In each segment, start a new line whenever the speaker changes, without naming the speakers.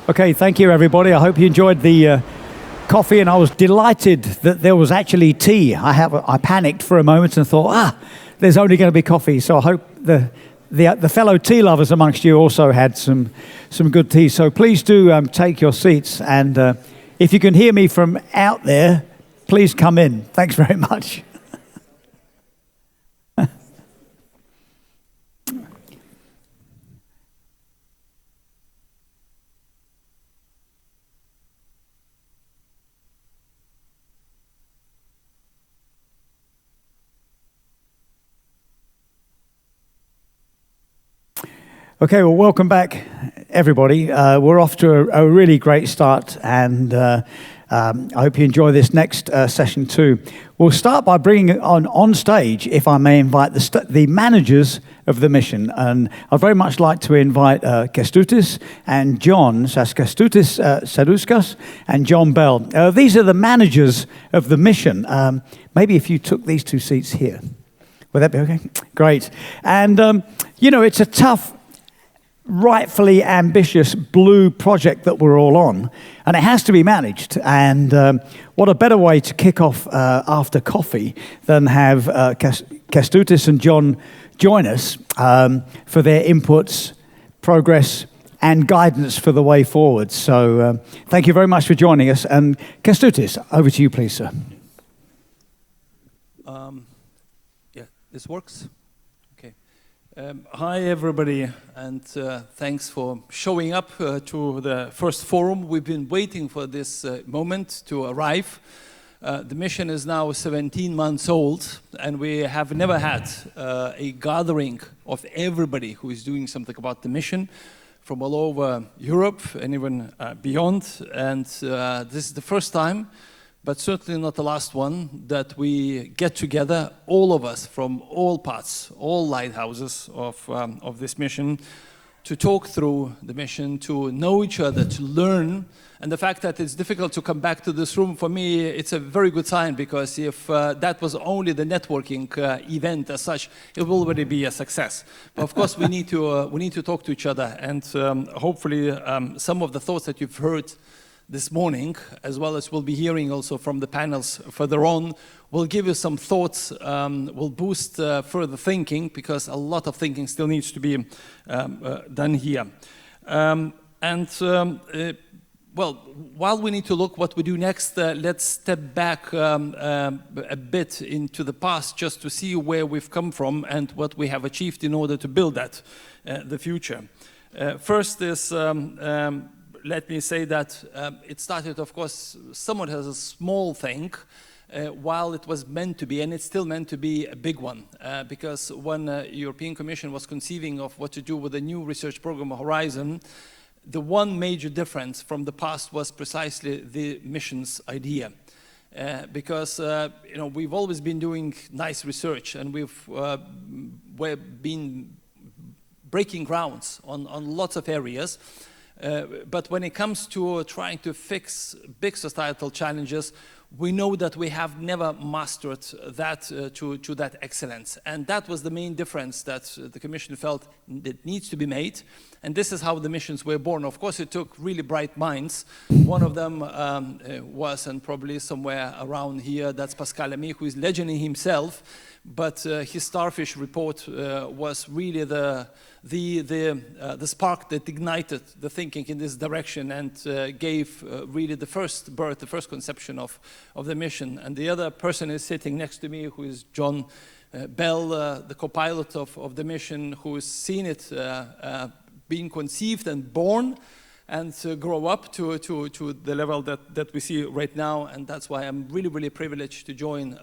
Okay, thank you everybody. I hope you enjoyed the coffee, and I was delighted that there was actually tea. I panicked for a moment and thought, there's only going to be coffee. So I hope the fellow tea lovers amongst you also had some good tea. So please do take your seats, and if you can hear me from out there, please come in. Thanks very much. Okay, well, welcome back, everybody. We're off to a really great start, and I hope you enjoy this next session too. We'll start by bringing on stage, if I may invite the managers of the mission. And I'd very much like to invite Kęstutis and John, Kęstutis Saduskas and John Bell. These are the managers of the mission. Maybe if you took these two seats here. Would that be okay? Great. And, it's a tough, rightfully ambitious blue project that we're all on, and it has to be managed. And what a better way to kick off after coffee than have Kęstutis and John join us for their inputs, progress, and guidance for the way forward. So thank you very much for joining us. And Kęstutis, over to you, please, sir.
Yeah, this works. Hi everybody, and thanks for showing up to the first forum. We've been waiting for this moment to arrive. The mission is now 17 months old, and we have never had a gathering of everybody who is doing something about the mission from all over Europe and even beyond. And this is the first time, but certainly not the last one, that we get together, all of us from all parts, all lighthouses of this mission, to talk through the mission, to know each other, to learn. And the fact that it's difficult to come back to this room, for me, it's a very good sign, because if that was only the networking event as such, it will already be a success. But of course, we need to talk to each other, and hopefully some of the thoughts that you've heard this morning, as well as we'll be hearing also from the panels further on, will give you some thoughts, will boost further thinking, because a lot of thinking still needs to be done here. Well, while we need to look what we do next, let's step back a bit into the past, just to see where we've come from and what we have achieved in order to build that, the future. First is, let me say that it started, of course, somewhat as a small thing, while it was meant to be, and it's still meant to be, a big one. Because when the European Commission was conceiving of what to do with the new research program Horizon, the one major difference from the past was precisely the mission's idea. Because we've always been doing nice research, and we've been breaking grounds on lots of areas. But when it comes to trying to fix big societal challenges, we know that we have never mastered that to that excellence. And that was the main difference that the Commission felt that needs to be made. And this is how the missions were born. Of course, it took really bright minds. One of them was, and probably somewhere around here, that's Pascal Lamy, who is legend in himself. But his starfish report was really the spark that ignited the thinking in this direction, and gave really the first birth, the first conception of the mission. And the other person is sitting next to me, who is John Bell, the co-pilot of the mission, who has seen it being conceived and born, and grow up to the level that we see right now. And that's why I'm really, really privileged to join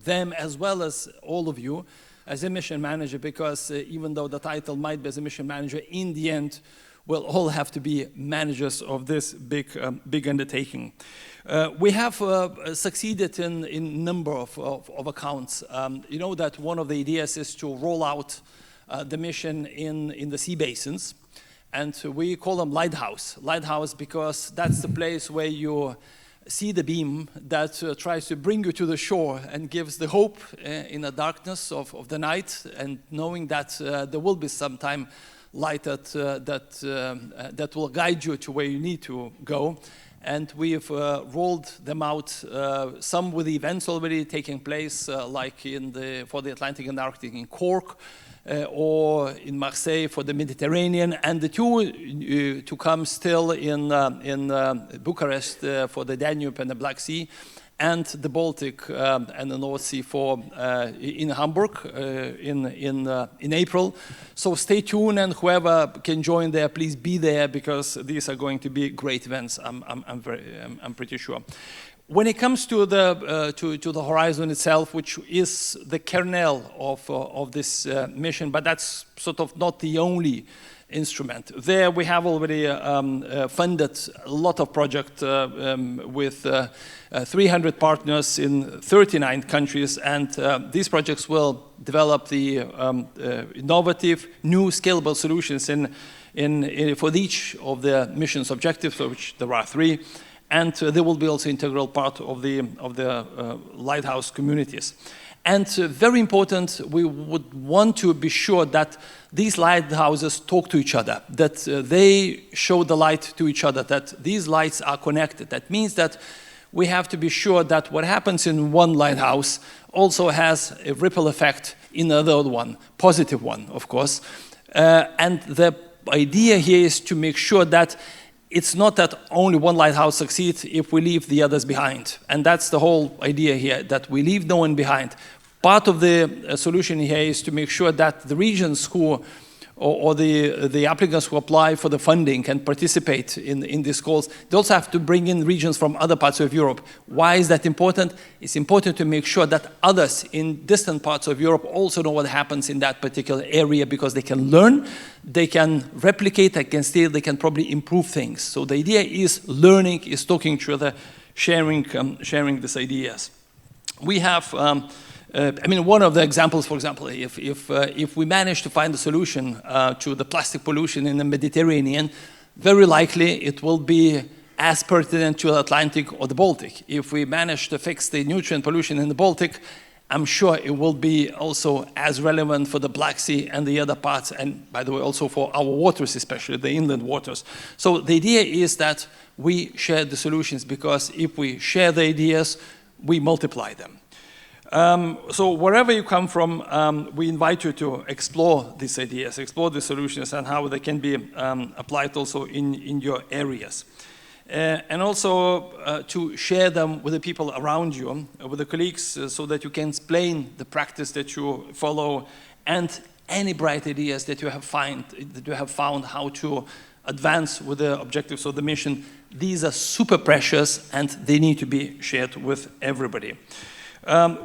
them, as well as all of you, as a mission manager, because even though the title might be as a mission manager, in the end, we'll all have to be managers of this big undertaking. We have succeeded in a number of accounts. You know that one of the ideas is to roll out the mission in the sea basins. And we call them lighthouse because that's the place where you see the beam that tries to bring you to the shore and gives the hope in the darkness of the night, and knowing that there will be sometime light that will guide you to where you need to go. And we've rolled them out, some with events already taking place, like for the Atlantic and Arctic in Cork, or in Marseille for the Mediterranean, and the two to come still in Bucharest for the Danube and the Black Sea, and the Baltic and the North Sea in Hamburg in April. So stay tuned, and whoever can join there, please be there, because these are going to be great events. I'm pretty sure. When it comes to the horizon itself, which is the kernel of this mission, but that's sort of not the only instrument. There we have already funded a lot of projects with 300 partners in 39 countries, and these projects will develop the innovative, new, scalable solutions for each of the mission's objectives, of which there are 3, and they will be also integral part of the lighthouse communities. And very important, we would want to be sure that these lighthouses talk to each other, that they show the light to each other, that these lights are connected. That means that we have to be sure that what happens in one lighthouse also has a ripple effect in another one, positive one, of course. And the idea here is to make sure that it's not that only one lighthouse succeeds if we leave the others behind. And that's the whole idea here, that we leave no one behind. Part of the solution here is to make sure that the regions who, or the applicants who apply for the funding and participate in these calls, they also have to bring in regions from other parts of Europe. Why is that important? It's important to make sure that others in distant parts of Europe also know what happens in that particular area, because they can learn, they can replicate, they can probably improve things. So the idea is learning, is talking to each other, sharing these ideas. We have one of the examples, for example, if we manage to find a solution to the plastic pollution in the Mediterranean, very likely it will be as pertinent to the Atlantic or the Baltic. If we manage to fix the nutrient pollution in the Baltic, I'm sure it will be also as relevant for the Black Sea and the other parts, and by the way, also for our waters, especially the inland waters. So the idea is that we share the solutions, because if we share the ideas, we multiply them. So wherever you come from, we invite you to explore these ideas, explore the solutions, and how they can be applied also in your areas. And also to share them with the people around you, with the colleagues, so that you can explain the practice that you follow, and any bright ideas that you have found how to advance with the objectives of the mission. These are super precious, and they need to be shared with everybody.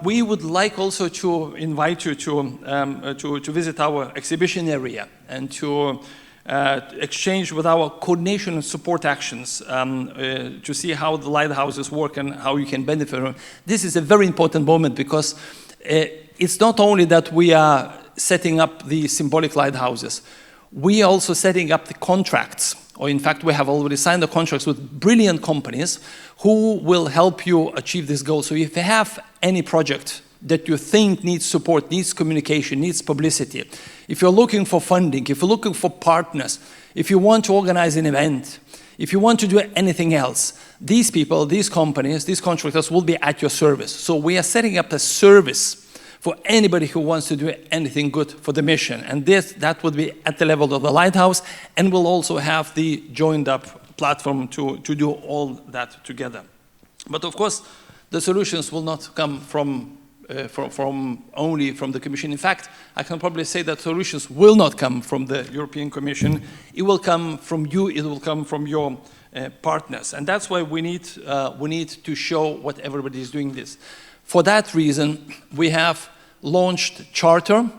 We would like also to invite you to visit our exhibition area, and to exchange with our coordination and support actions, to see how the lighthouses work and how you can benefit from them. This is a very important moment, because it's not only that we are setting up the symbolic lighthouses, we are also setting up the contracts, or in fact we have already signed the contracts with brilliant companies who will help you achieve this goal. So if you have any project that you think needs support, needs communication, needs publicity, if you're looking for funding, if you're looking for partners, if you want to organize an event, if you want to do anything else, these people, these companies, these contractors will be at your service. So we are setting up a service for anybody who wants to do anything good for the mission. And that would be at the level of the lighthouse, and we'll also have the joined up platform to do all that together. But of course, the solutions will not come only from the Commission. In fact, I can probably say that solutions will not come from the European Commission. It will come from you, it will come from your partners. And that's why we need to show what everybody is doing this. For that reason, we have launched Charter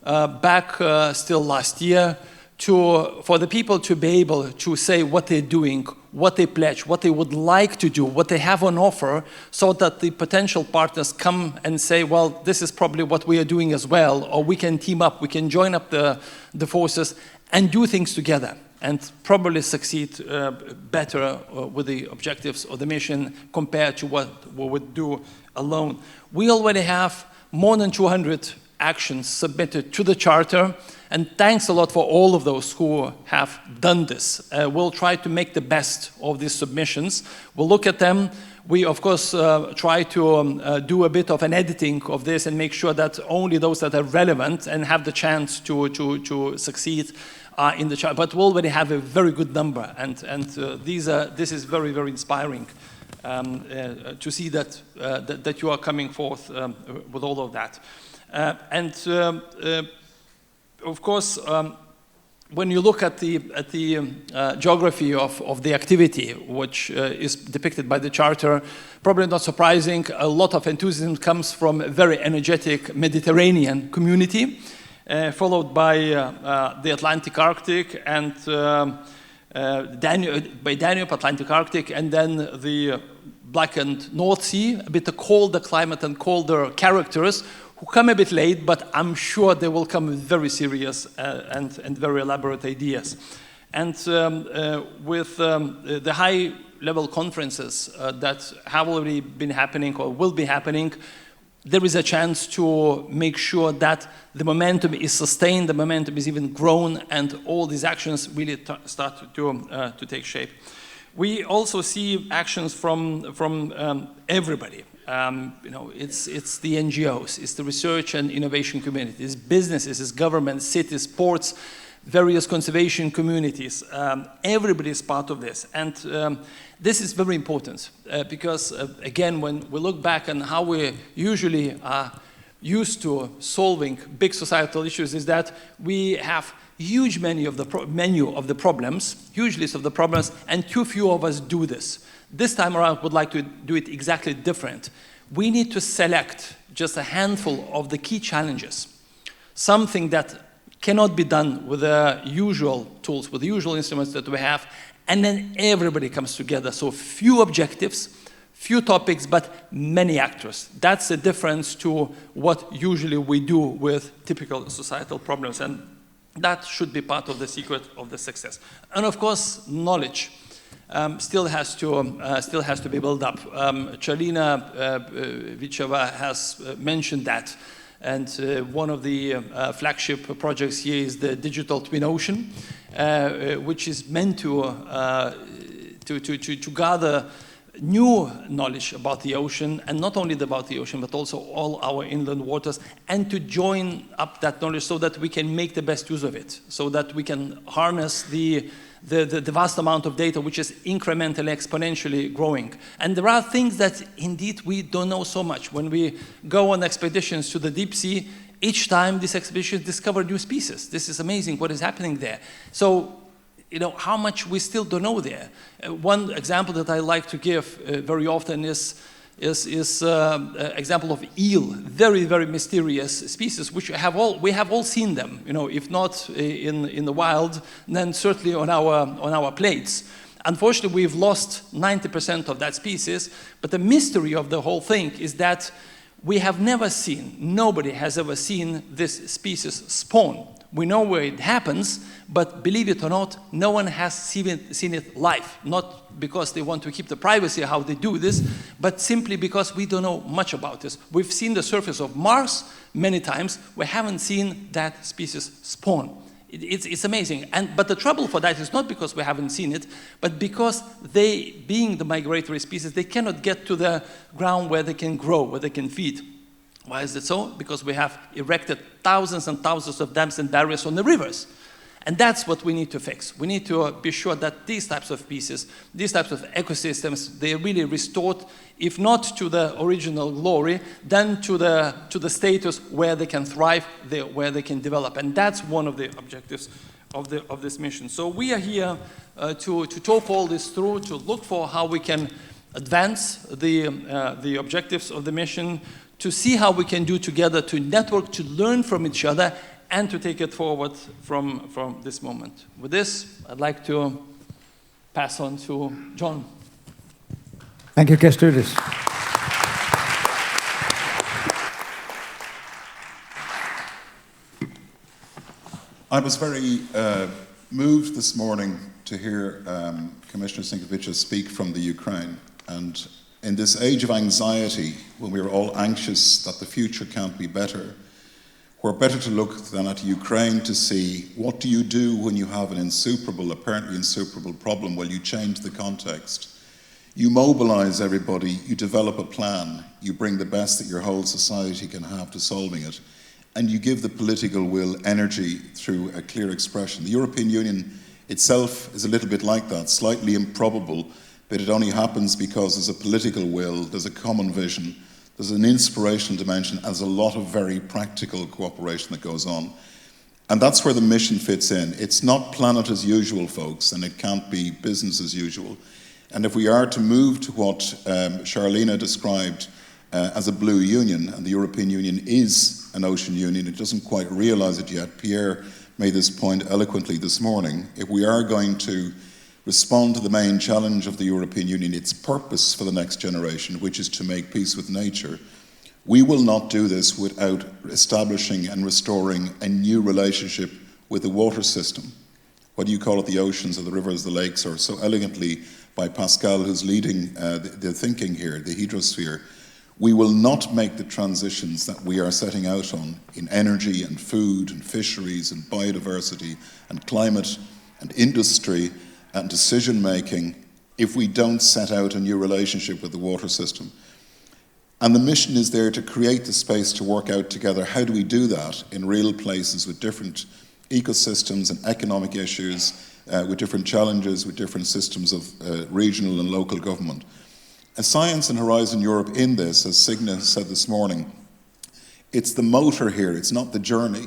back still last year for the people to be able to say what they're doing, what they pledge, what they would like to do, what they have on offer, so that the potential partners come and say, well, this is probably what we are doing as well, or we can team up, we can join up the forces and do things together, and probably succeed better with the objectives of the mission compared to what we would do alone. We already have more than 200 actions submitted to the Charter, and thanks a lot for all of those who have done this. We'll try to make the best of these submissions. We'll look at them. We, of course, try to do a bit of an editing of this and make sure that only those that are relevant and have the chance to succeed are in the Charter. But we already have a very good number, and this is very, very inspiring to see that, that you are coming forth with all of that. Of course, when you look at the geography of the activity, which is depicted by the Charter, probably not surprising, a lot of enthusiasm comes from a very energetic Mediterranean community, followed by the Atlantic Arctic and Danube, Atlantic Arctic, and then the blackened North Sea, a bit of colder climate and colder characters, who come a bit late, but I'm sure they will come with very serious and very elaborate ideas. And with the high-level conferences that have already been happening or will be happening, there is a chance to make sure that the momentum is sustained, the momentum is even grown, and all these actions really start to take shape. We also see actions from everybody. You know, it's the NGOs, it's the research and innovation communities, businesses, it's governments, cities, ports, various conservation communities. Everybody is part of this. And this is very important because, again, when we look back on how we usually are used to solving big societal issues, is that we have huge menu of the problems, huge list of the problems, and too few of us do this. This time around, would like to do it exactly different. We need to select just a handful of the key challenges, something that cannot be done with the usual tools, with the usual instruments that we have, and then everybody comes together. So few objectives, few topics, but many actors. That's the difference to what usually we do with typical societal problems, and that should be part of the secret of the success. And of course, knowledge. Still has to be built up. Charlina Vicheva has mentioned that, and one of the flagship projects here is the Digital Twin Ocean, which is meant to gather new knowledge about the ocean, and not only about the ocean, but also all our inland waters, and to join up that knowledge so that we can make the best use of it, so that we can harness the vast amount of data which is incrementally, exponentially growing. And there are things that indeed we don't know so much. When we go on expeditions to the deep sea, each time these expeditions discover new species. This is amazing what is happening there. So, you know, how much we still don't know there. One example that I like to give very often is example of eel, very, very mysterious species, which we have all seen them. You know, if not in the wild, then certainly on our plates. Unfortunately, we've lost 90% of that species. But the mystery of the whole thing is that we have never seen, nobody has ever seen this species spawn. We know where it happens, but believe it or not, no one has seen it live. Not because they want to keep the privacy how they do this, but simply because we don't know much about this. We've seen the surface of Mars many times. We haven't seen that species spawn. It's amazing. But the trouble for that is not because we haven't seen it, but because they, being the migratory species, they cannot get to the ground where they can grow, where they can feed. Why is it so? Because we have erected thousands and thousands of dams and barriers on the rivers. And that's what we need to fix. We need to be sure that these types of species, these types of ecosystems, they are really restored, if not to the original glory, then to the status where they can thrive, where they can develop. And that's one of the objectives of this mission. So we are here to talk all this through, to look for how we can advance the objectives of the mission, to see how we can do together, to network, to learn from each other, and to take it forward from this moment. With this, I'd like to pass on to John.
Thank you, Kęstutis.
I was very moved this morning to hear Commissioner Sinkevičius speak from the Ukraine. And in this age of anxiety, when we are all anxious that the future can't be better, We're better to look than at Ukraine to see what do you do when you have an insuperable, apparently insuperable problem. Well, you change the context. You mobilize everybody, you develop a plan, you bring the best that your whole society can have to solving it, and you give the political will energy through a clear expression. The European Union itself is a little bit like that, slightly improbable, but it only happens because there's a political will, there's a common vision, there's an inspirational dimension, and there's a lot of very practical cooperation that goes on. And that's where the mission fits in. It's not planet as usual, folks, and it can't be business as usual. And if we are to move to what Charlena described as a blue union, and the European Union is an ocean union, it doesn't quite realize it yet. Pierre made this point eloquently this morning. If we are going to respond to the main challenge of the European Union, its purpose for the next generation, which is to make peace with nature, we will not do this without establishing and restoring a new relationship with the water system. What do you call it, the oceans or the rivers, the lakes, or so elegantly by Pascal, who's leading the thinking here, the hydrosphere. We will not make the transitions that we are setting out on in energy and food and fisheries and biodiversity and climate and industry and decision making if we don't set out a new relationship with the water system. And the mission is there to create the space to work out together how do we do that in real places with different ecosystems and economic issues, with different challenges, with different systems of regional and local government. And Science and Horizon Europe in this, as Signe said this morning, it's the motor here, it's not the journey.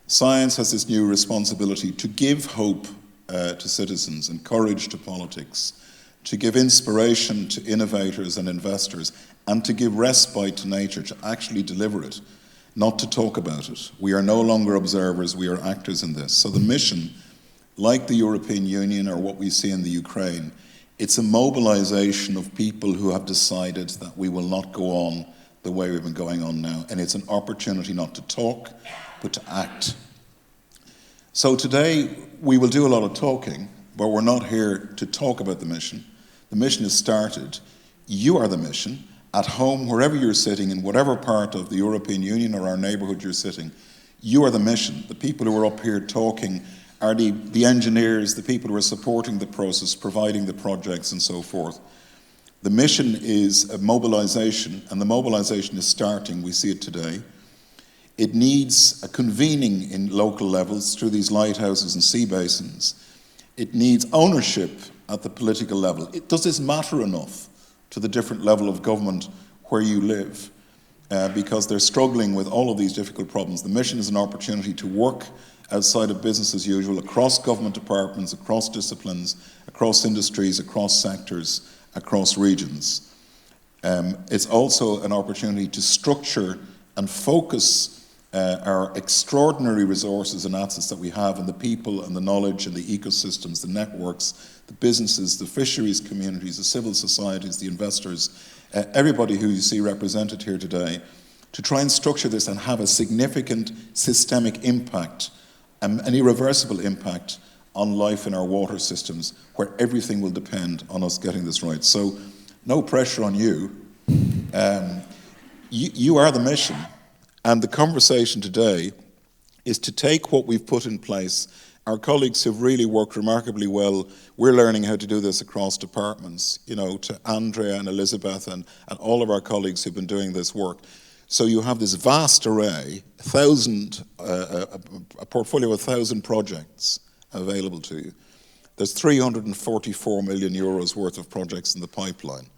Science has this new responsibility to give hope to citizens and courage to politics, to give inspiration to innovators and investors, and to give respite to nature, to actually deliver it, not to talk about it. We are no longer observers, we are actors in this. So the mission, like the European Union or what we see in the Ukraine, it's a mobilization of people who have decided that we will not go on the way we've been going on now. And it's an opportunity not to talk, but to act. So today, we will do a lot of talking, but we're not here to talk about the mission. The mission is started. You are the mission. At home, wherever you're sitting, in whatever part of the European Union or our neighborhood you're sitting, you are the mission. The people who are up here talking are the engineers, the people who are supporting the process, providing the projects and so forth. The mission is a mobilization, and the mobilization is starting. We see it today. It needs a convening in local levels through these lighthouses and sea basins. It needs ownership at the political level. Does this matter enough to the different level of government where you live? Because they're struggling with all of these difficult problems. The mission is an opportunity to work outside of business as usual, across government departments, across disciplines, across industries, across sectors, across regions. It's also an opportunity to structure and focus our extraordinary resources and assets that we have in the people and the knowledge and the ecosystems, the networks, the businesses, the fisheries communities, the civil societies, the investors, everybody who you see represented here today, to try and structure this and have a significant systemic impact, an irreversible impact on life in our water systems, where everything will depend on us getting this right. So no pressure on you. You are the mission. And the conversation today is to take what we've put in place. Our colleagues have really worked remarkably well. We're learning how to do this across departments, to Andrea and Elizabeth and all of our colleagues who've been doing this work. So you have this vast array, a portfolio of 1,000 projects available to you. There's 344 million euros worth of projects in the pipeline.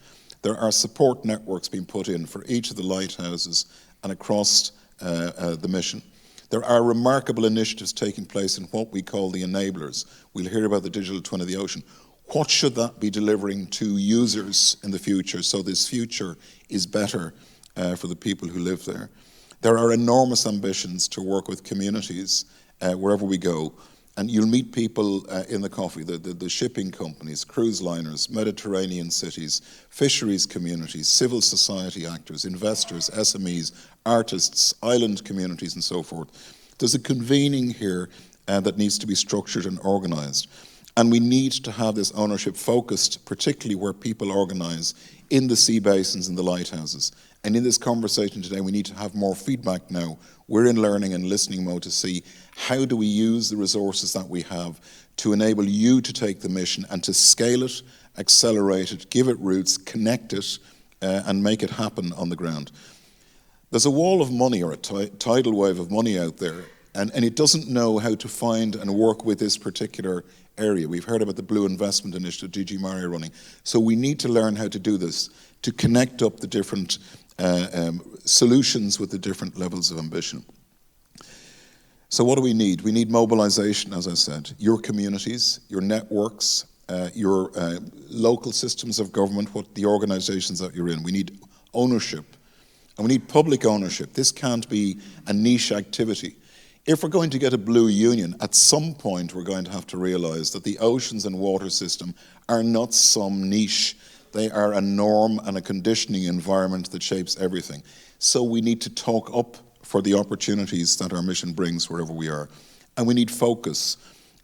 There are support networks being put in for each of the lighthouses and across the mission. There are remarkable initiatives taking place in what we call the enablers. We'll hear about the digital twin of the ocean. What should that be delivering to users in the future so this future is better for the people who live there? There are enormous ambitions to work with communities wherever we go. And you'll meet people in the coffee, the shipping companies, cruise liners, Mediterranean cities, fisheries communities, civil society actors, investors, SMEs, artists, island communities, and so forth. There's a convening here that needs to be structured and organized. And we need to have this ownership focused, particularly where people organise in the sea basins and the lighthouses. And in this conversation today, we need to have more feedback now. We're in learning and listening mode to see how do we use the resources that we have to enable you to take the mission and to scale it, accelerate it, give it roots, connect it, and make it happen on the ground. There's a wall of money or a tidal wave of money out there, and it doesn't know how to find and work with this particular area. We've heard about the Blue Investment Initiative DG Mario running. So we need to learn how to do this, to connect up the different solutions with the different levels of ambition. So what do we need? We need mobilization, as I said. Your communities, your networks, your local systems of government, what the organizations that you're in. We need ownership, and we need public ownership. This can't be a niche activity. If we're going to get a blue union, at some point we're going to have to realize that the oceans and water system are not some niche. They are a norm and a conditioning environment that shapes everything. So we need to talk up for the opportunities that our mission brings wherever we are. And we need focus.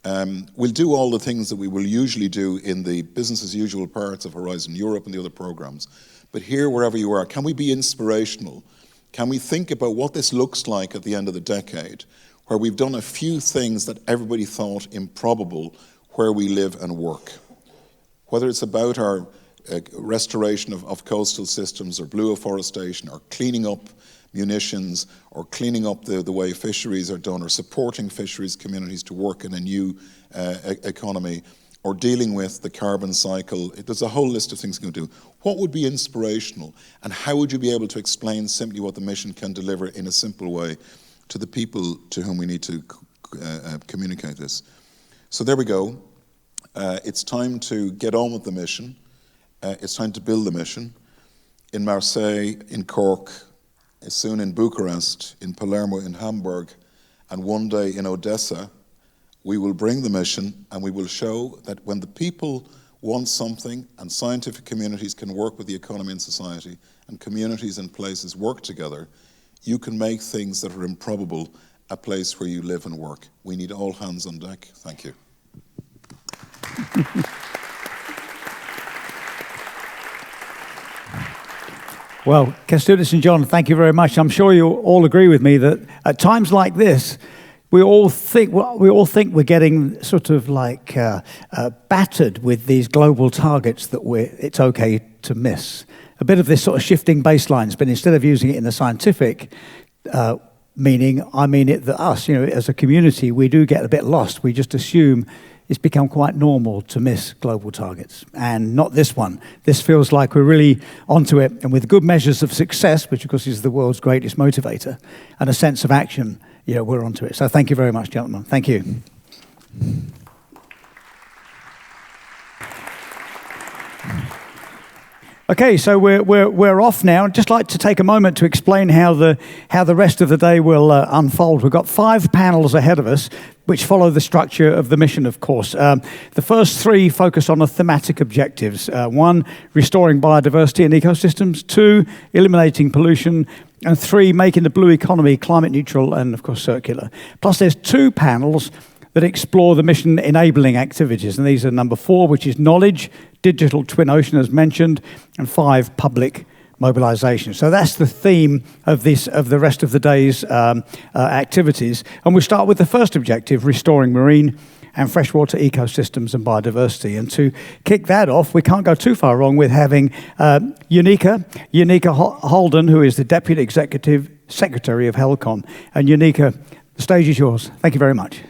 We'll do all the things that we will usually do in the business as usual parts of Horizon Europe and the other programs. But here, wherever you are, can we be inspirational? Can we think about what this looks like at the end of the decade, where we've done a few things that everybody thought improbable where we live and work? Whether it's about our restoration of coastal systems or blue afforestation or cleaning up munitions or cleaning up the way fisheries are done or supporting fisheries communities to work in a new economy or dealing with the carbon cycle. There's a whole list of things you can do. What would be inspirational, and how would you be able to explain simply what the mission can deliver in a simple way to the people to whom we need to communicate this? So there we go. It's time to get on with the mission. It's time to build the mission. In Marseille, in Cork, soon in Bucharest, in Palermo, in Hamburg, and one day in Odessa, we will bring the mission and we will show that when the people want something and scientific communities can work with the economy and society and communities and places work together, you can make things that are improbable a place where you live and work. We need all hands on deck. Thank you.
Well, Kęstutis and John, thank you very much. I'm sure you'll all agree with me that at times like this, we all think we're getting sort of like battered with these global targets that it's okay to miss. A bit of this sort of shifting baselines, but instead of using it in the scientific meaning, I mean it that us, as a community, we do get a bit lost. We just assume it's become quite normal to miss global targets, and not this one. This feels like we're really onto it, and with good measures of success, which of course is the world's greatest motivator, and a sense of action, we're onto it. So thank you very much, gentlemen. Thank you. Okay, so we're off now. I'd just like to take a moment to explain how the rest of the day will unfold. We've got 5 panels ahead of us, which follow the structure of the mission, of course. The first 3 focus on the thematic objectives. 1, restoring biodiversity and ecosystems. 2, eliminating pollution. And 3, making the blue economy climate neutral and, of course, circular. Plus, there's 2 panels that explore the mission enabling activities. And these are number 4, which is knowledge, digital twin ocean as mentioned, and 5, public mobilization. So that's the theme of the rest of the day's activities. And we'll start with the first objective, restoring marine and freshwater ecosystems and biodiversity. And to kick that off, we can't go too far wrong with having Unica Holden, who is the Deputy Executive Secretary of HELCOM. And Unica, the stage is yours. Thank you very much.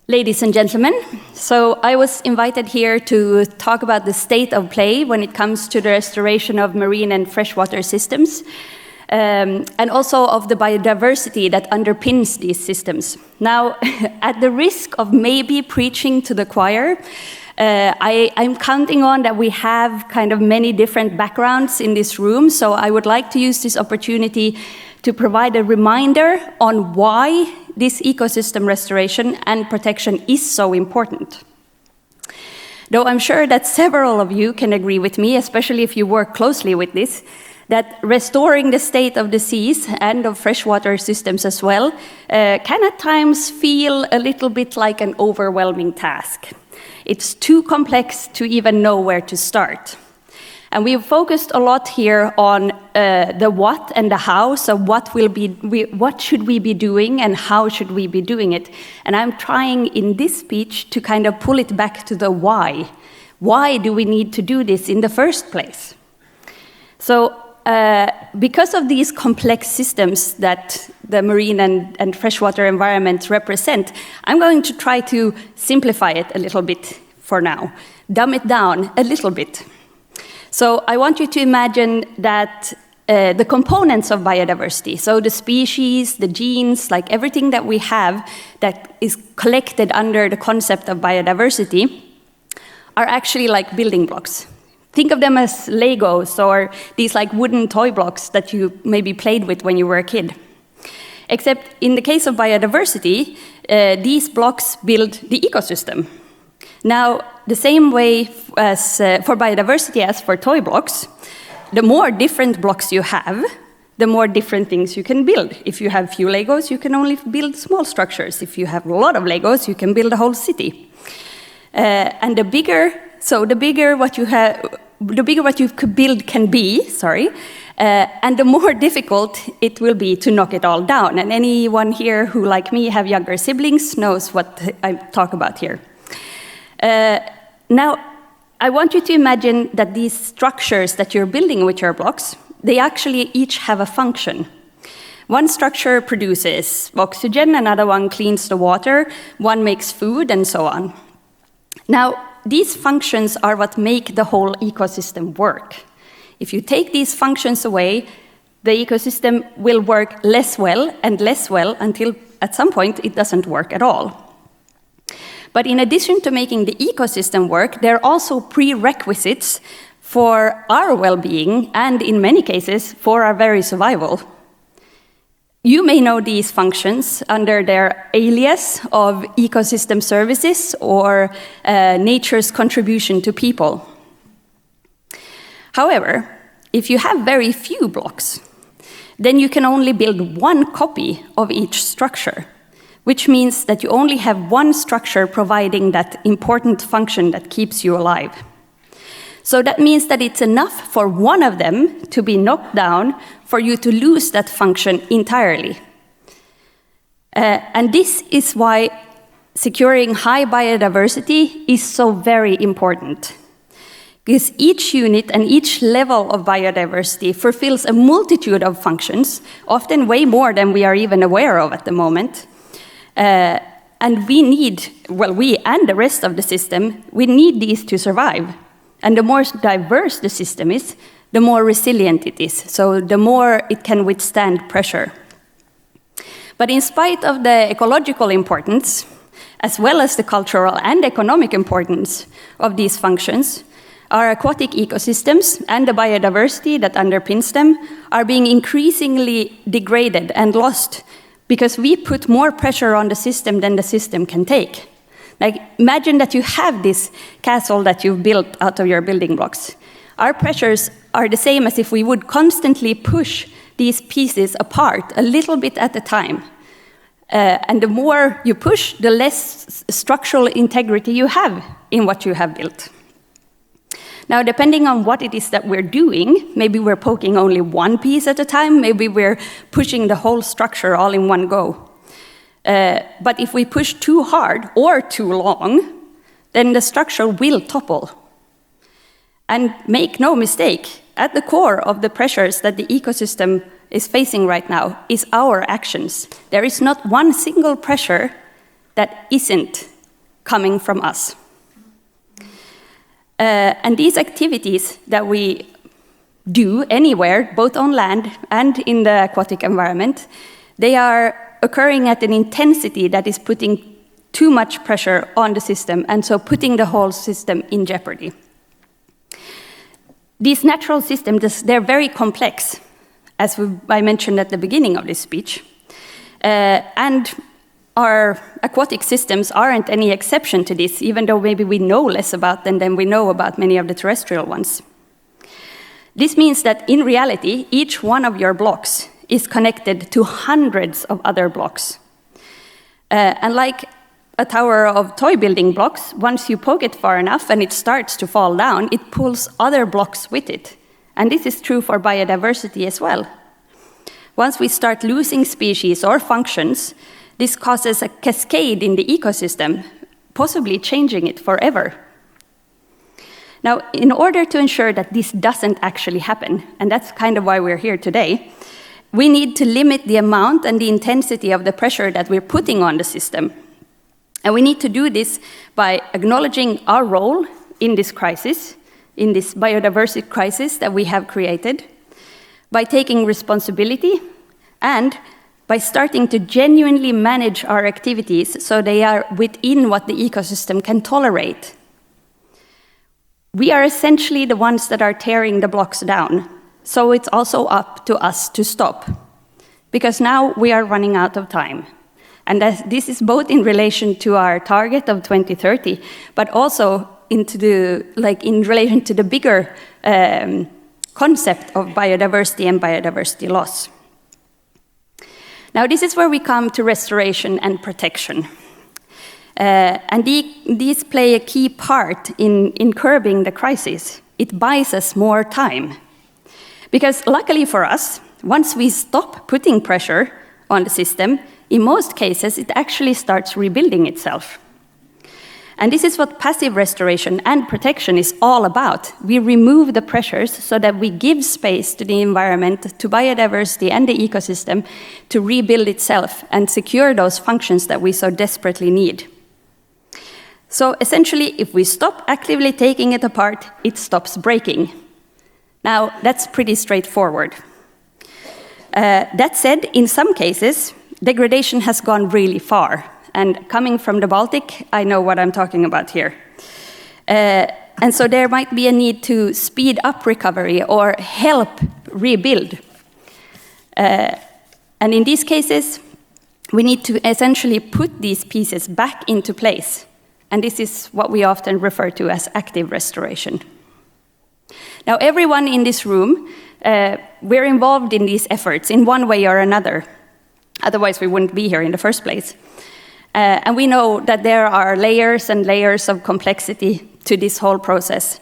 Ladies and gentlemen, so I was invited here to talk about the state of play when it comes to the restoration of marine and freshwater systems, and also of the biodiversity that underpins these systems. Now, at the risk of maybe preaching to the choir, I'm counting on that we have kind of many different backgrounds in this room, so I would like to use this opportunity to provide a reminder on why this ecosystem restoration and protection is so important. Though I'm sure that several of you can agree with me, especially if you work closely with this, that restoring the state of the seas and of freshwater systems as well can at times feel a little bit like an overwhelming task. It's too complex to even know where to start. And we've focused a lot here on the what and the how, so what should we be doing and how should we be doing it? And I'm trying in this speech to kind of pull it back to the why. Why do we need to do this in the first place? So because of these complex systems that the marine and freshwater environments represent, I'm going to try to simplify it a little bit for now, dumb it down a little bit. So I want you to imagine that the components of biodiversity, so the species, the genes, like everything that we have that is collected under the concept of biodiversity, are actually like building blocks. Think of them as Legos or these like wooden toy blocks that you maybe played with when you were a kid. Except in the case of biodiversity, these blocks build the ecosystem. Now, the same way as for biodiversity as for toy blocks, the more different blocks you have, the more different things you can build. If you have few Legos, you can only build small structures. If you have a lot of Legos, you can build a whole city. And the bigger what you could build can be, and the more difficult it will be to knock it all down. And anyone here who, like me, have younger siblings knows what I talk about here. Now, I want you to imagine that these structures that you're building with your blocks, they actually each have a function. One structure produces oxygen, another one cleans the water, one makes food, and so on. Now, these functions are what make the whole ecosystem work. If you take these functions away, the ecosystem will work less well until at some point it doesn't work at all. But in addition to making the ecosystem work, there are also prerequisites for our well-being and, in many cases, for our very survival. You may know these functions under their alias of ecosystem services or nature's contribution to people. However, if you have very few blocks, then you can only build one copy of each structure, which means that you only have one structure providing that important function that keeps you alive. So that means that it's enough for one of them to be knocked down for you to lose that function entirely. And this is why securing high biodiversity is so very important. Because each unit and each level of biodiversity fulfills a multitude of functions, often way more than we are even aware of at the moment. And we and the rest of the system, we need these to survive. And the more diverse the system is, the more resilient it is. So the more it can withstand pressure. But in spite of the ecological importance, as well as the cultural and economic importance of these functions, our aquatic ecosystems and the biodiversity that underpins them are being increasingly degraded and lost because we put more pressure on the system than the system can take. Like, imagine that you have this castle that you've built out of your building blocks. Our pressures are the same as if we would constantly push these pieces apart a little bit at a time. And the more you push, the less structural integrity you have in what you have built. Now, depending on what it is that we're doing, maybe we're poking only one piece at a time, maybe we're pushing the whole structure all in one go. But if we push too hard or too long, then the structure will topple. And make no mistake, at the core of the pressures that the ecosystem is facing right now is our actions. There is not one single pressure that isn't coming from us. And these activities that we do anywhere, both on land and in the aquatic environment, they are occurring at an intensity that is putting too much pressure on the system, and so putting the whole system in jeopardy. These natural systems, they're very complex, as I mentioned at the beginning of this speech. And our aquatic systems aren't any exception to this, even though maybe we know less about them than we know about many of the terrestrial ones. This means that in reality, each one of your blocks is connected to hundreds of other blocks. And like a tower of toy building blocks, once you poke it far enough and it starts to fall down, it pulls other blocks with it. And this is true for biodiversity as well. Once we start losing species or functions, this causes a cascade in the ecosystem, possibly changing it forever. Now, in order to ensure that this doesn't actually happen, and that's kind of why we're here today, we need to limit the amount and the intensity of the pressure that we're putting on the system. And we need to do this by acknowledging our role in this crisis, in this biodiversity crisis that we have created, by taking responsibility, and by starting to genuinely manage our activities so they are within what the ecosystem can tolerate. We are essentially the ones that are tearing the blocks down, so it's also up to us to stop, because now we are running out of time. And this is both in relation to our target of 2030, but also in relation to the bigger concept of biodiversity and biodiversity loss. Now, this is where we come to restoration and protection. And these play a key part in curbing the crisis. It buys us more time. Because luckily for us, once we stop putting pressure on the system, in most cases, it actually starts rebuilding itself. And this is what passive restoration and protection is all about. We remove the pressures so that we give space to the environment, to biodiversity and the ecosystem to rebuild itself and secure those functions that we so desperately need. So essentially, if we stop actively taking it apart, it stops breaking. Now, that's pretty straightforward. That said, in some cases, degradation has gone really far. And coming from the Baltic, I know what I'm talking about here. And so there might be a need to speed up recovery or help rebuild. And in these cases, we need to essentially put these pieces back into place. And this is what we often refer to as active restoration. Now, everyone in this room, we're involved in these efforts in one way or another. Otherwise, we wouldn't be here in the first place. And we know that there are layers and layers of complexity to this whole process,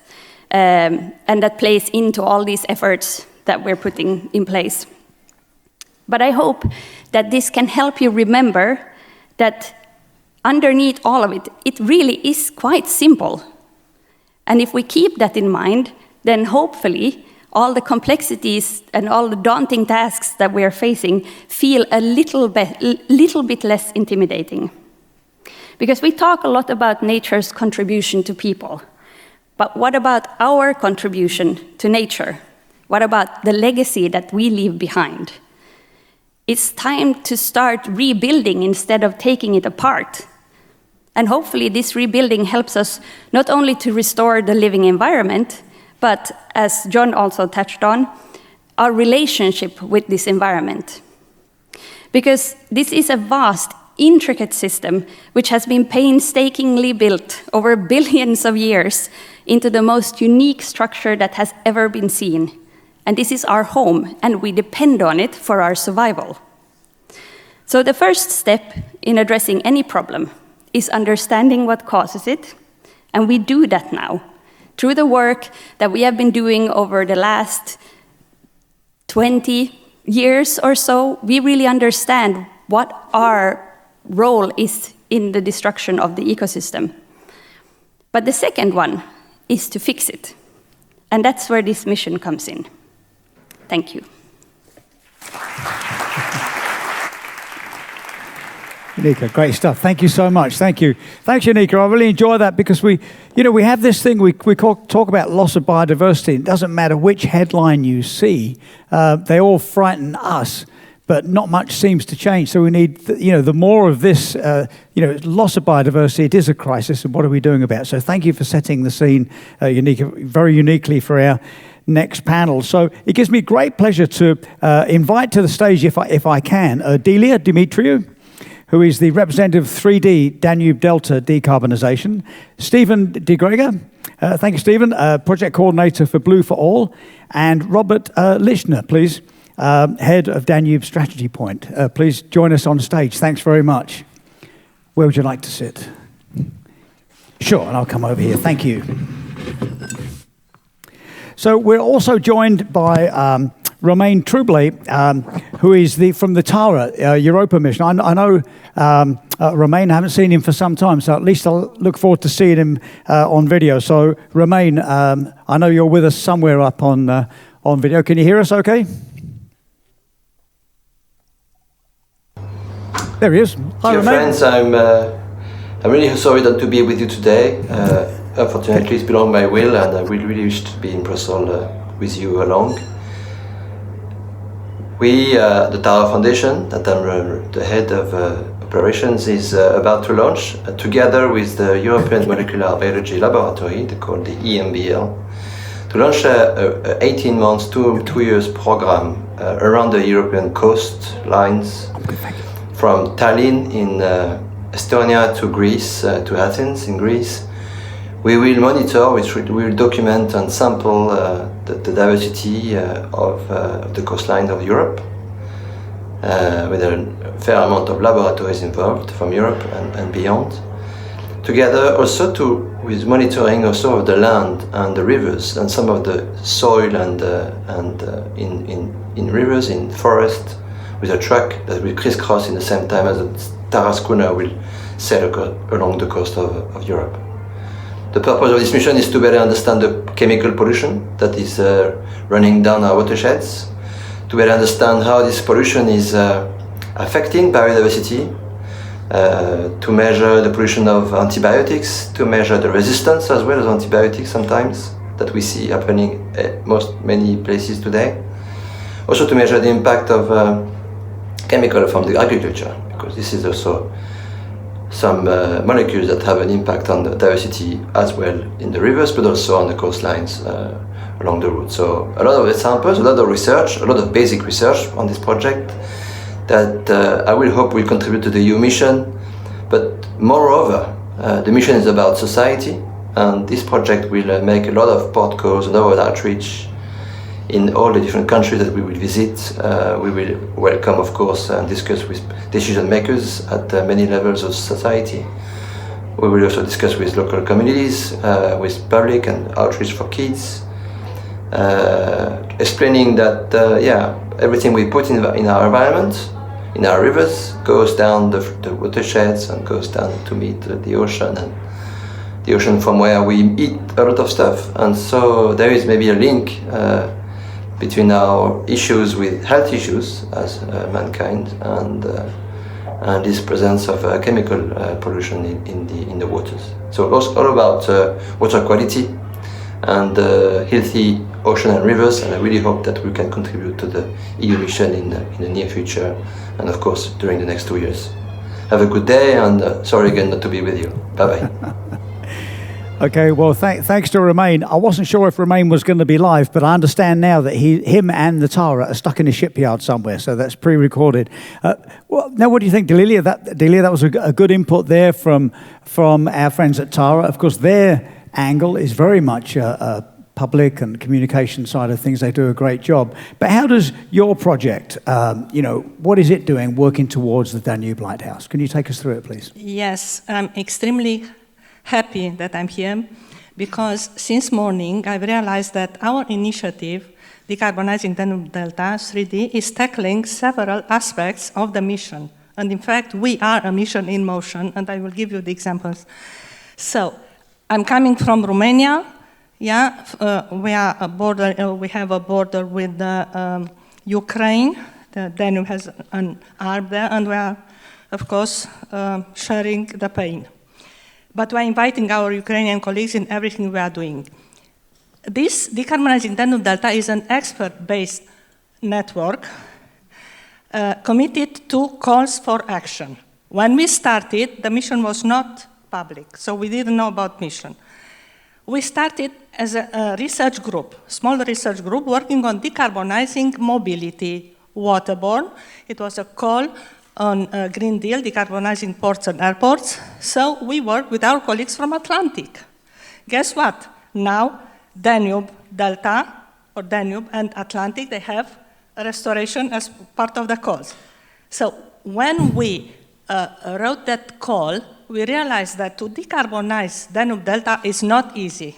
and that plays into all these efforts that we're putting in place. But I hope that this can help you remember that underneath all of it, it really is quite simple. And if we keep that in mind, then hopefully all the complexities and all the daunting tasks that we're facing feel a little bit less intimidating. Because we talk a lot about nature's contribution to people. But what about our contribution to nature? What about the legacy that we leave behind? It's time to start rebuilding instead of taking it apart. And hopefully this rebuilding helps us not only to restore the living environment, but as John also touched on, our relationship with this environment. Because this is a vast, intricate system which has been painstakingly built over billions of years into the most unique structure that has ever been seen. And this is our home, and we depend on it for our survival. So the first step in addressing any problem is understanding what causes it, and we do that now. Through the work that we have been doing over the last 20 years or so, we really understand what our role is in the destruction of the ecosystem. But the second one is to fix it. And that's where this mission comes in. Thank you.
Janika, great stuff. Thank you so much. Thank you. Thanks, Janika. I really enjoy that because we have this thing, we talk about loss of biodiversity. It doesn't matter which headline you see. They all frighten us, but not much seems to change. So we need, the more of this, loss of biodiversity, it is a crisis, and what are we doing about it? So thank you for setting the scene, Janika, very uniquely for our next panel. So it gives me great pleasure to invite to the stage, if I can, Delia Dimitriou, who is the representative of 3D Danube Delta Decarbonisation, Stephen de Grega, Thank you, Stephen, Project Coordinator for Blue for All, and Robert Lichner, please, Head of Danube Strategy Point. Please join us on stage. Thanks very much. Where would you like to sit? Sure, and I'll come over here. Thank you. So we're also joined by Romain Trouble, who is from the Tara Europa mission. I know Romain, I haven't seen him for some time, so at least I'll look forward to seeing him on video. So Romain, I know you're with us somewhere up on video. Can you hear us okay? There he is. Hi,
Dear
Romain.
friends, I'm really sorry not to be with you today. Unfortunately, it's beyond my will, and I really wish to be in Brussels with you along. We, the Tara Foundation, that I'm the head of operations, is about to launch, together with the European Molecular Biology Laboratory, called the EMBL, to launch a 18 months, two years program around the European coastlines, from Tallinn in Estonia to Greece, to Athens in Greece. We will monitor, we will document and sample the diversity of the coastline of Europe, with a fair amount of laboratories involved from Europe and beyond. Together also with monitoring also of the land and the rivers and some of the soil and in rivers, in forest, with a truck that will crisscross in the same time as a Tara schooner will sail along the coast of Europe. The purpose of this mission is to better understand the chemical pollution that is running down our watersheds, to better understand how this pollution is affecting biodiversity, to measure the pollution of antibiotics, to measure the resistance as well as antibiotics sometimes that we see happening at many places today. Also to measure the impact of chemical from the agriculture, because this is also some molecules that have an impact on the diversity as well in the rivers, but also on the coastlines along the route. So a lot of examples, a lot of research, a lot of basic research on this project that I will hope will contribute to the EU mission. But moreover, the mission is about society, and this project will make a lot of port calls, a lot of outreach in all the different countries that we will visit. We will welcome, of course, and discuss with decision makers at many levels of society. We will also discuss with local communities, with public and outreach for kids, explaining that everything we put in our environment, in our rivers, goes down the watersheds and goes down to meet the ocean, and the ocean from where we eat a lot of stuff. And so there is maybe a link between our issues with health issues as mankind and this presence of chemical pollution in the waters. So all about water quality and healthy ocean and rivers, and I really hope that we can contribute to the EU mission in the near future, and of course during the next 2 years. Have a good day, and sorry again not to be with you. Bye-bye.
Okay, well, thanks to Romain. I wasn't sure if Romain was going to be live, but I understand now that him and the Tara are stuck in a shipyard somewhere, so that's pre-recorded. Well, now, what do you think, Delilia? That was a good input there from our friends at Tara. Of course, their angle is very much a public and communication side of things. They do a great job. But how does your project, what is it doing, working towards the Danube Lighthouse? Can you take us through it, please?
Yes, I'm extremely happy that I'm here, because since morning I've realized that our initiative, Decarbonizing Danube Delta 3D, is tackling several aspects of the mission. And in fact, we are a mission in motion, and I will give you the examples. So, I'm coming from Romania. We are a border. We have a border with Ukraine. The Danube has an arm there, and we are, of course, sharing the pain. But we're inviting our Ukrainian colleagues in everything we are doing. This Decarbonizing Danube Delta is an expert-based network committed to calls for action. When we started, the mission was not public, so we didn't know about mission. We started as a research group, small research group, working on decarbonizing mobility waterborne. It was a call on Green Deal, decarbonizing ports and airports. So we worked with our colleagues from Atlantic. Guess what? Now, Danube Delta, or Danube and Atlantic, they have a restoration as part of the calls. So when we wrote that call, we realized that to decarbonize Danube Delta is not easy.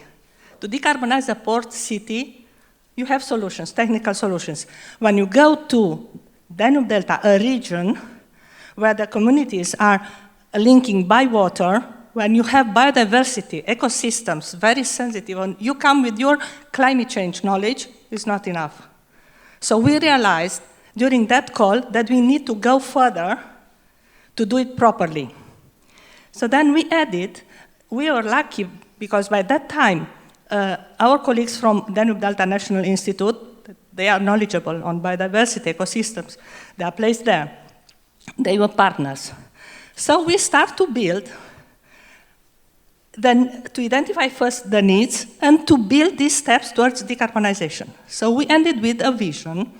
To decarbonize a port city, you have solutions, technical solutions. When you go to Danube Delta, a region where the communities are linking by water, when you have biodiversity, ecosystems, very sensitive, and you come with your climate change knowledge, it's not enough. So we realized during that call that we need to go further to do it properly. So then we added, we were lucky because by that time, our colleagues from Danube Delta National Institute, they are knowledgeable on biodiversity, ecosystems, they are placed there. They were partners. So we start to build, then to identify first the needs and to build these steps towards decarbonization. So we ended with a vision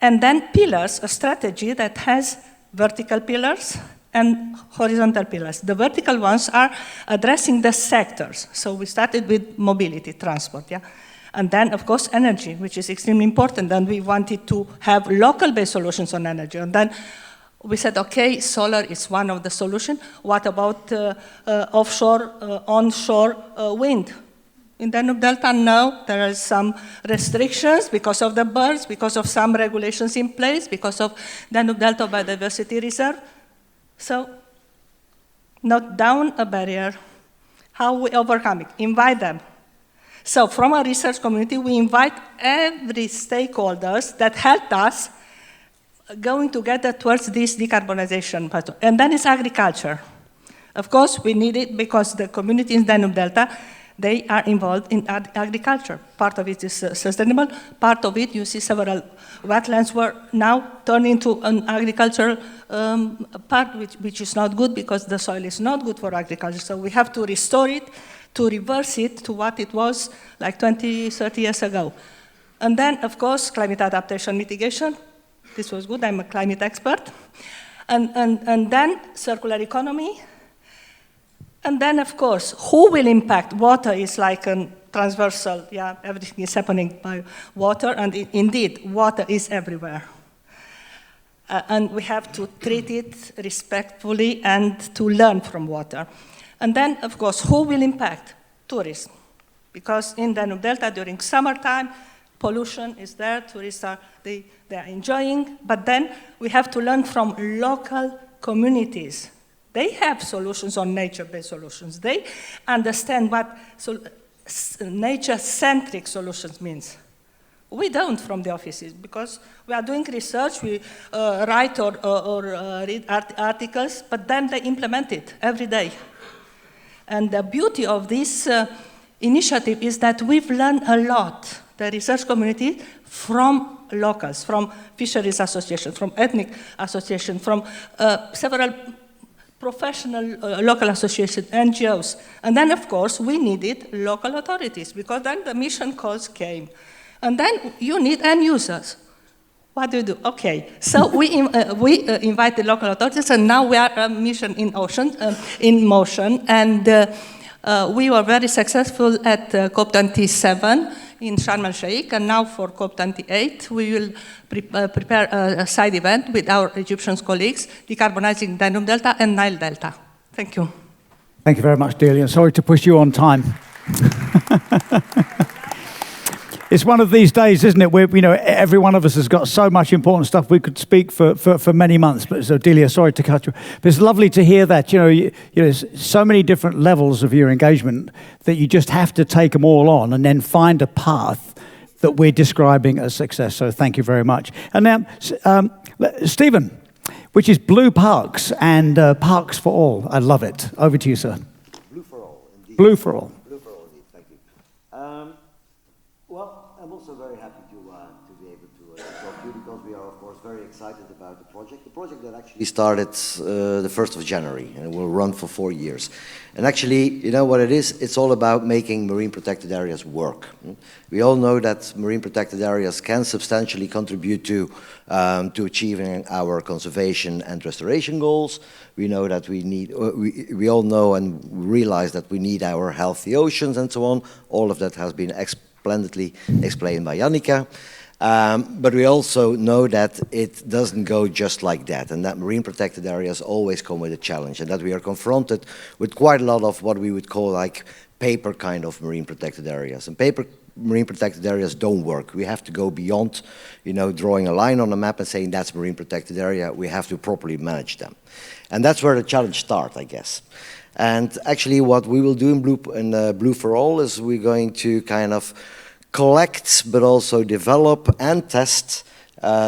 and then pillars, a strategy that has vertical pillars and horizontal pillars. The vertical ones are addressing the sectors. So we started with mobility, transport, yeah? And then, of course, energy, which is extremely important. And we wanted to have local-based solutions on energy. And then we said, okay, solar is one of the solutions. What about offshore, onshore wind? In Danube Delta, no, there are some restrictions because of the birds, because of some regulations in place, because of Danube Delta Biodiversity Reserve. So, knock down a barrier. How we overcome it? Invite them. So, from our research community, we invite every stakeholders that helped us going together towards this decarbonization path. And then it's agriculture. Of course, we need it because the community in Danube Delta, they are involved in agriculture. Part of it is sustainable. Part of it, you see several wetlands were now turned into an agricultural part, which is not good because the soil is not good for agriculture. So we have to restore it, to reverse it to what it was like 20, 30 years ago. And then, of course, climate adaptation mitigation. This was good, I'm a climate expert. And then circular economy. And then, of course, who will impact? Water is like a transversal, yeah, everything is happening by water, and indeed, water is everywhere. And we have to treat it respectfully and to learn from water. And then, of course, who will impact? Tourism. Because in Danube Delta, during summertime, pollution is there, tourists are, they are enjoying, but then we have to learn from local communities. They have solutions on nature-based solutions. They understand what nature-centric solutions means. We don't from the offices because we are doing research, we write or read articles, but then they implement it every day. And the beauty of this initiative is that we've learned a lot, the research community, from locals, from fisheries associations, from ethnic associations, from several professional local associations, NGOs. And then, of course, we needed local authorities because then the mission calls came. And then you need end users. What do? Okay, so we invite the local authorities, and now we are a mission in motion, and we were very successful at COP27 in Sharm el-Sheikh, and now for COP28, we will prepare a side event with our Egyptian colleagues, decarbonizing Danube Delta and Nile Delta. Thank you.
Thank you very much, Delia. Sorry to push you on time. It's one of these days, isn't it, where every one of us has got so much important stuff we could speak for many months. But so, Delia, sorry to cut you. But it's lovely to hear that. So many different levels of your engagement that you just have to take them all on and then find a path that we're describing as success. So thank you very much. And now, Stephen, which is Blue Parks and Parks for All. I love it. Over to you, sir.
Blue for all, indeed.
Blue for all.
Blue for all, indeed. Thank you. Well, I'm also very happy to be able to talk to you because we are, of course, very excited about the project. The project that actually started the 1st of January and it will run for 4 years. And actually, you know what it is? It's all about making marine protected areas work. We all know that marine protected areas can substantially contribute to achieving our conservation and restoration goals. We know that we need, we all know and realize that we need our healthy oceans and so on. All of that has been splendidly explained by Jannica. But we also know that it doesn't go just like that, and that marine protected areas always come with a challenge, and that we are confronted with quite a lot of what we would call like paper kind of marine protected areas. And paper marine protected areas don't work. We have to go beyond, you know, drawing a line on a map and saying that's marine protected area. We have to properly manage them. And that's where the challenge starts, I guess. And actually what we will do in Blue for All is we're going to kind of collect, but also develop and test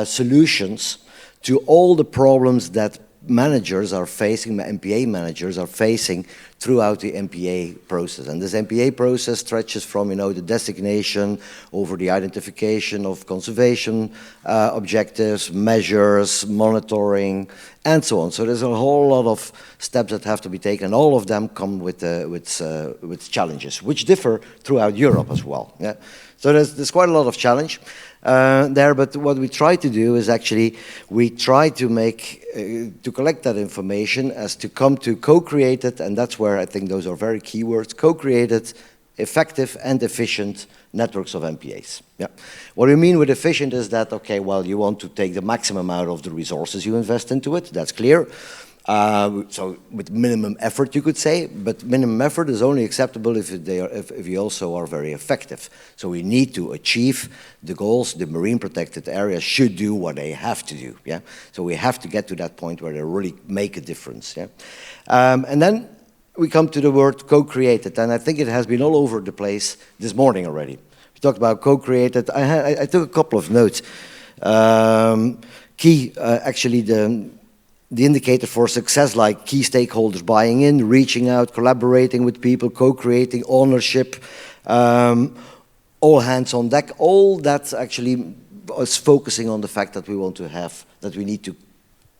solutions to all the problems that managers are facing, MPA managers are facing throughout the MPA process. And this MPA process stretches from, you know, the designation over the identification of conservation objectives, measures, monitoring, and so on. So there's a whole lot of steps that have to be taken, and all of them come with challenges, which differ throughout Europe as well. Yeah? So there's quite a lot of challenge there, but what we try to do is actually we try to make, to collect that information as to come to co-created, and that's where I think those are very key words, co-created, effective and efficient networks of MPAs. Yeah. What we mean with efficient is that, okay, well, you want to take the maximum out of the resources you invest into it, that's clear. So with minimum effort, you could say, but minimum effort is only acceptable if you also are very effective. So we need to achieve the goals. The marine protected areas should do what they have to do. Yeah. So we have to get to that point where they really make a difference. Yeah. And then we come to the word co-created, and I think it has been all over the place this morning already. We talked about co-created. I took a couple of notes. Actually the indicator for success, like key stakeholders buying in, reaching out, collaborating with people, co-creating, ownership, all hands on deck, all that actually is focusing on the fact that we want to have, that we need to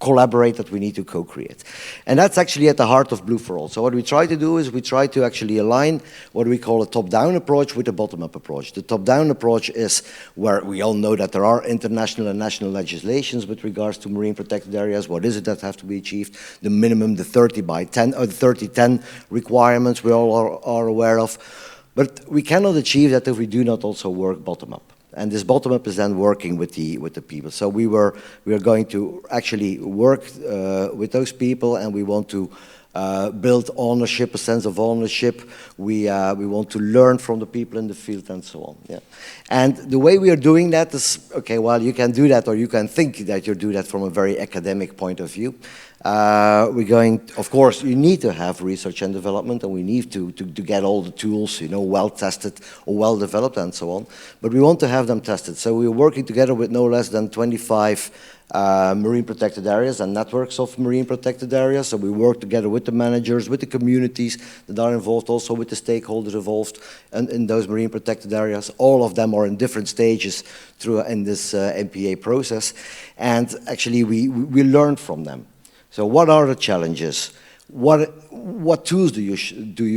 collaborate, that we need to co-create. And that's actually at the heart of Blue for All. So what we try to do is we try to actually align what we call a top-down approach with a bottom-up approach. The top-down approach is where we all know that there are international and national legislations with regards to marine protected areas. What is it that have to be achieved? The minimum, the 30 by 10 or the 30-10 requirements we all are aware of. But we cannot achieve that if we do not also work bottom-up. And this bottom-up is then working with the people. So we are going to actually work with those people, and we want to build ownership, a sense of ownership. We want to learn from the people in the field and so on. Yeah. And the way we are doing that is, okay, well, you can do that, or you can think that you do that from a very academic point of view. We're going, of course, you need to have research and development, and we need to get all the tools, you know, well tested or well developed and so on. But we want to have them tested. So we're working together with no less than 25 marine protected areas and networks of marine protected areas. So we work together with the managers, with the communities that are involved, also with the stakeholders involved in those marine protected areas. All of them are in different stages in this MPA process. And actually we learn from them. So what are the challenges? What tools do you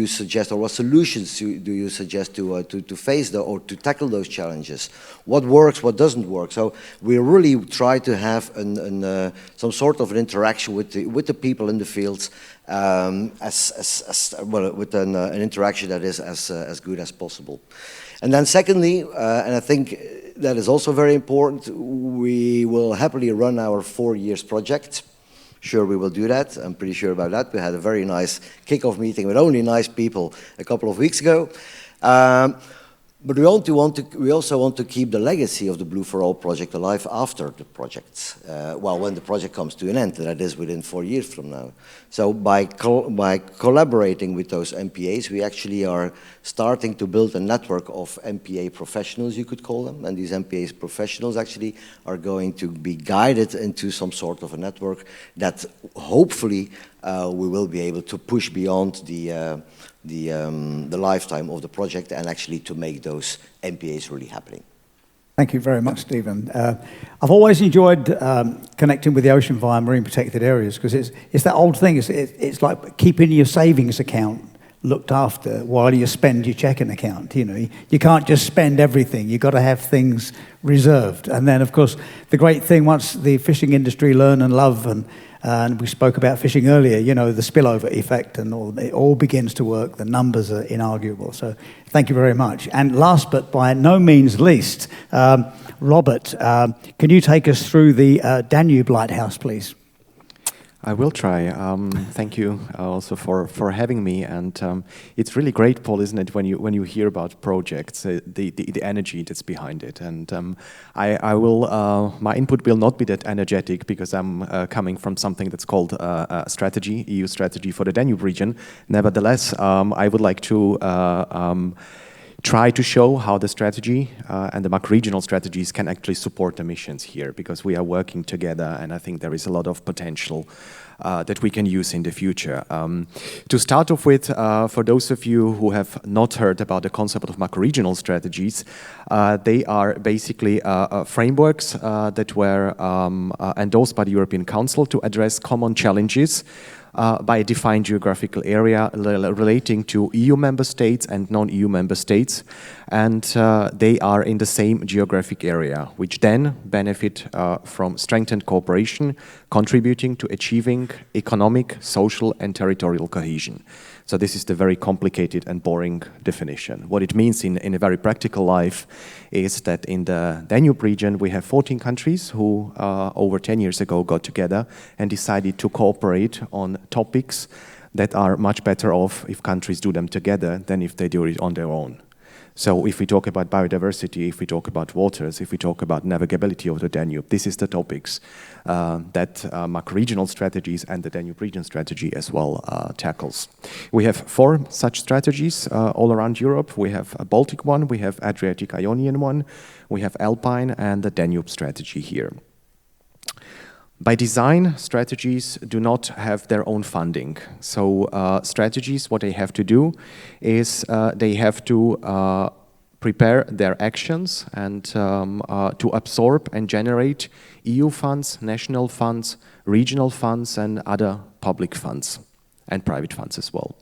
suggest, or what solutions do you suggest to face or to tackle those challenges? What works, what doesn't work? So we really try to have some sort of an interaction with the people in the fields, with an interaction that is as good as possible. And then secondly, and I think that is also very important, we will happily run our 4 years project. Sure, we will do that. I'm pretty sure about that. We had a very nice kickoff meeting with only nice people a couple of weeks ago. But we also want to keep the legacy of the Blue for All project alive after the project. Well, when the project comes to an end, that is within 4 years from now. So by collaborating with those MPAs, we actually are starting to build a network of MPA professionals, you could call them. And these MPA professionals actually are going to be guided into some sort of a network that hopefully we will be able to push beyond the lifetime of the project and actually to make those MPAs really happening.
Thank you very much, Stephen. I've always enjoyed connecting with the ocean via marine protected areas because it's that old thing. It's like keeping your savings account looked after while you spend your checking account. You know, you can't just spend everything. You've got to have things reserved. And then, of course, the great thing once the fishing industry learn and love, and we spoke about fishing earlier, you know, the spillover effect and all, it all begins to work. The numbers are inarguable. So thank you very much. And last but by no means least, Robert, can you take us through the Danube Lighthouse, please?
I will try. Thank you also for having me. And it's really great, Paul, isn't it, when you hear about projects, the energy that's behind it. And I will my input will not be that energetic because I'm coming from something that's called strategy, EU strategy for the Danube region. Nevertheless, I would like to try to show how the strategy and the macro-regional strategies can actually support the missions here, because we are working together, and I think there is a lot of potential that we can use in the future. To start off with, for those of you who have not heard about the concept of macro-regional strategies, they are basically frameworks that were endorsed by the European Council to address common challenges by a defined geographical area relating to EU member states and non-EU member states, and they are in the same geographic area, which then benefit from strengthened cooperation, contributing to achieving economic, social and territorial cohesion. So this is the very complicated and boring definition. What it means in a very practical life is that in the Danube region we have 14 countries who over 10 years ago got together and decided to cooperate on topics that are much better off if countries do them together than if they do it on their own. So if we talk about biodiversity, if we talk about waters, if we talk about navigability of the Danube, this is the topics that macro-regional strategies and the Danube region strategy as well tackles. We have 4 such strategies all around Europe. We have a Baltic one, we have Adriatic-Ionian one, we have Alpine, and the Danube strategy here. By design, strategies do not have their own funding. So strategies, what they have to do is they have to prepare their actions and to absorb and generate EU funds, national funds, regional funds, and other public funds and private funds as well.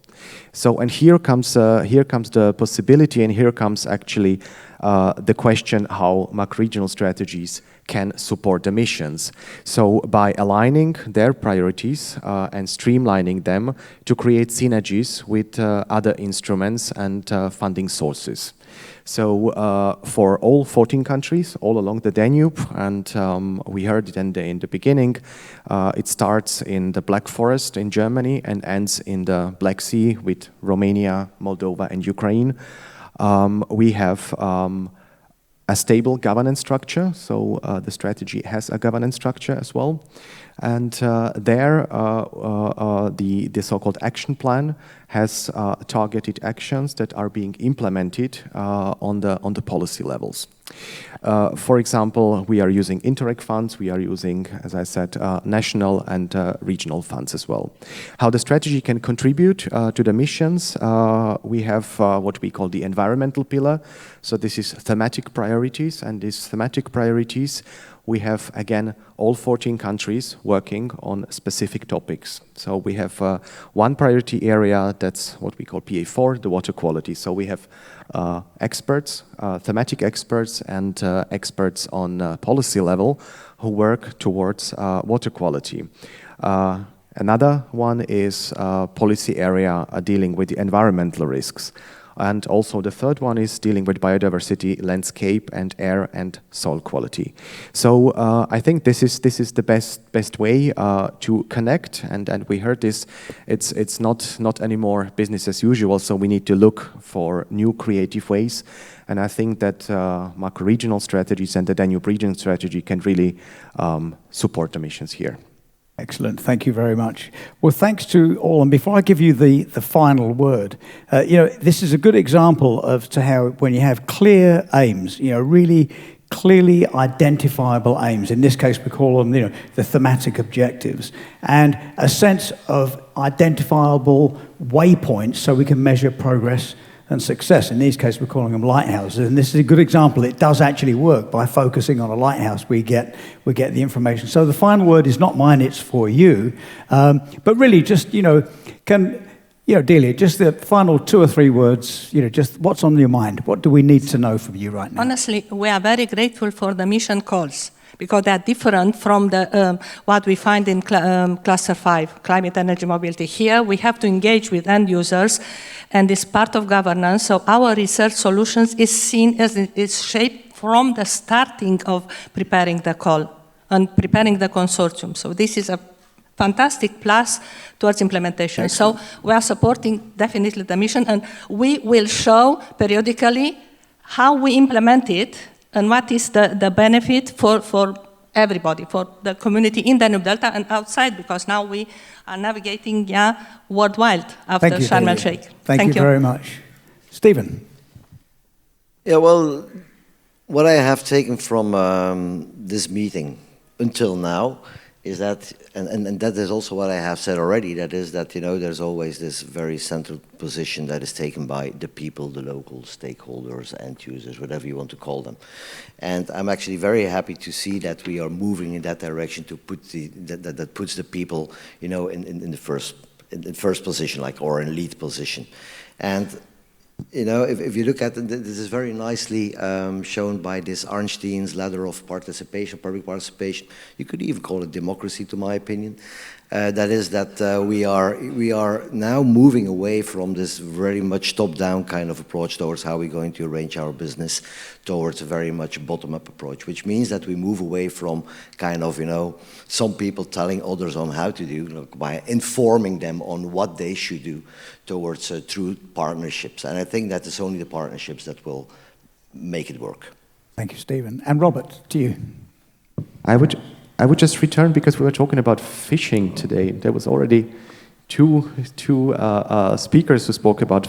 So, and here comes the possibility, and here comes actually the question how macro-regional strategies can support the missions. So by aligning their priorities and streamlining them to create synergies with other instruments and funding sources. So for all 14 countries, all along the Danube, and we heard it in the beginning, it starts in the Black Forest in Germany and ends in the Black Sea with Romania, Moldova and Ukraine. We have a stable governance structure, so the strategy has a governance structure as well. And there, the so-called action plan has targeted actions that are being implemented on the policy levels. For example, we are using Interreg funds, we are using, as I said, national and regional funds as well. How the strategy can contribute to the missions, we have what we call the environmental pillar. So this is thematic priorities, and these thematic priorities we have, again, all 14 countries working on specific topics. So we have one priority area, that's what we call PA4, the water quality. So we have experts, thematic experts and experts on policy level who work towards water quality. Another one is policy area dealing with the environmental risks. And also the third one is dealing with biodiversity, landscape, and air and soil quality. So I think this is the best way to connect. And we heard this. It's not anymore business as usual. So we need to look for new creative ways. And I think that macro-regional strategies and the Danube region strategy can really support the missions here.
Excellent. Thank you very much. Well, thanks to all. And before I give you the final word, this is a good example of how when you have clear aims, really clearly identifiable aims. In this case, we call them, the thematic objectives, and a sense of identifiable waypoints so we can measure progress and success. In these cases, we're calling them lighthouses. And this is a good example. It does actually work. By focusing on a lighthouse, we get the information. So the final word is not mine, it's for you. But really, just, Delia, just the final 2 or 3 words, just what's on your mind? What do we need to know from you right now?
Honestly, we are very grateful for the mission calls, because they are different from the what we find in Cluster 5, Climate, Energy, Mobility. Here, we have to engage with end users, and it's part of governance. So our research solutions is seen as it's shaped from the starting of preparing the call and preparing the consortium. So this is a fantastic plus towards implementation. Excellent. So we are supporting definitely the mission, and we will show periodically how we implement it and what is the benefit for everybody, for the community in Danube Delta and outside, because now we are navigating worldwide after Sharm el-Sheikh.
Thank you very much. Stephen.
Yeah, well, what I have taken from this meeting until now is that, and that is also what I have said already, that is that, there's always this very central position that is taken by the people, the local stakeholders, end users, whatever you want to call them. And I'm actually very happy to see that we are moving in that direction to put that puts the people, in the first position, or in lead position. And if you look at it, this is very nicely shown by this Arnstein's ladder of participation, public participation. You could even call it democracy, to my opinion. That is that we are now moving away from this very much top-down kind of approach towards how we're going to arrange our business towards a very much bottom-up approach, which means that we move away from kind of, some people telling others on how to do, by informing them on what they should do, towards true partnerships. And I think that it's only the partnerships that will make it work.
Thank you, Stephen. And Robert, to you.
I would just return, because we were talking about fishing today. There was already two speakers who spoke about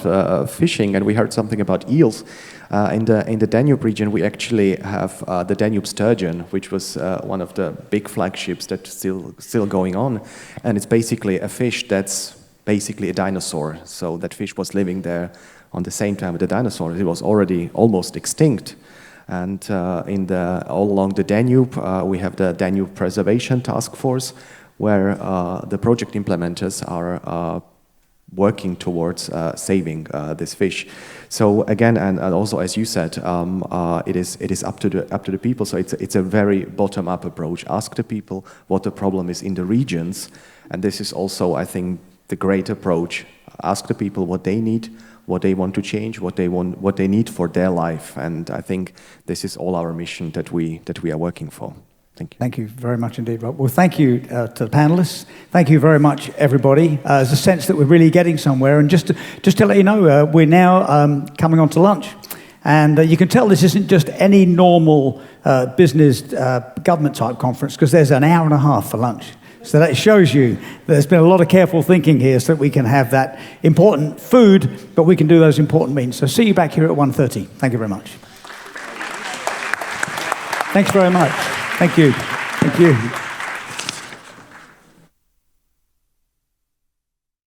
fishing, and we heard something about eels. In the Danube region, we actually have the Danube sturgeon, which was one of the big flagships that's still going on, and it's basically a fish that's basically a dinosaur. So that fish was living there on the same time with the dinosaurs. It was already almost extinct. And all along the Danube, we have the Danube Preservation Task Force, where the project implementers are working towards saving this fish. So again, and also as you said, it is up to the people. So it's a very bottom-up approach. Ask the people what the problem is in the regions, and this is also, I think, the great approach. Ask the people what they need, what they want to change, what they need for their life, and I think this is all our mission that we are working for. Thank you.
Thank you very much indeed, Rob. Well, thank you to the panelists. Thank you very much, everybody. There's a sense that we're really getting somewhere, and just to let you know, we're now coming on to lunch, and you can tell this isn't just any normal business government type conference, because there's an hour and a half for lunch. So that shows you that there's been a lot of careful thinking here so that we can have that important food, but we can do those important meetings. So see you back here at 1:30. Thank you very much. Thanks very much. Thank you. Thank you.